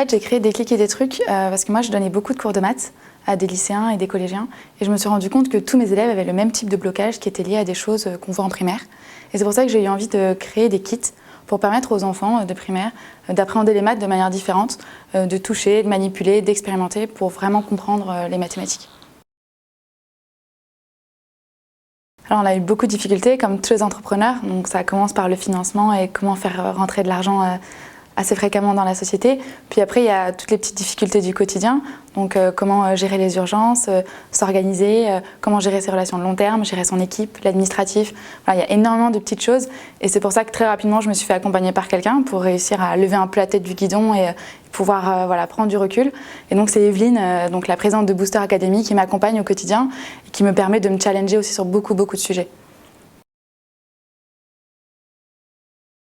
fait, j'ai créé des clics et des trucs parce que moi, je donnais beaucoup de cours de maths à des lycéens et des collégiens. Et je me suis rendu compte que tous mes élèves avaient le même type de blocage qui était lié à des choses qu'on voit en primaire. Et c'est pour ça que j'ai eu envie de créer des kits pour permettre aux enfants de primaire d'appréhender les maths de manière différente, de toucher, de manipuler, d'expérimenter pour vraiment comprendre les mathématiques. Alors on a eu beaucoup de difficultés comme tous les entrepreneurs, donc ça commence par le financement et comment faire rentrer de l'argent assez fréquemment dans la société. Puis après il y a toutes les petites difficultés du quotidien, donc comment gérer les urgences, s'organiser, comment gérer ses relations de long terme, gérer son équipe, l'administratif. Voilà, il y a énormément de petites choses et c'est pour ça que très rapidement je me suis fait accompagner par quelqu'un pour réussir à lever un peu la tête du guidon et pouvoir voilà, prendre du recul. Et donc c'est Evelyne, donc la présidente de Booster Academy, qui m'accompagne au quotidien et qui me permet de me challenger aussi sur beaucoup de sujets.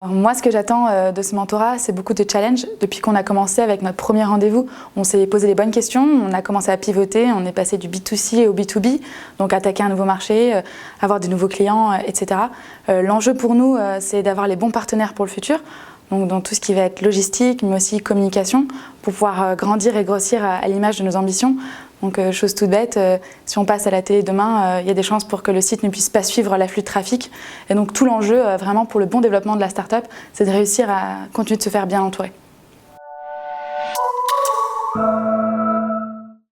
Alors moi, ce que j'attends de ce mentorat, c'est beaucoup de challenges. Depuis qu'on a commencé avec notre premier rendez-vous, on s'est posé les bonnes questions, on a commencé à pivoter, on est passé du B2C au B2B, donc attaquer un nouveau marché, avoir de nouveaux clients, etc. L'enjeu pour nous, c'est d'avoir les bons partenaires pour le futur, donc dans tout ce qui va être logistique, mais aussi communication, pour pouvoir grandir et grossir à l'image de nos ambitions. Donc chose toute bête, si on passe à la télé demain, il y a des chances pour que le site ne puisse pas suivre l'afflux de trafic. Et donc tout l'enjeu vraiment pour le bon développement de la start-up, c'est de réussir à continuer de se faire bien entourer.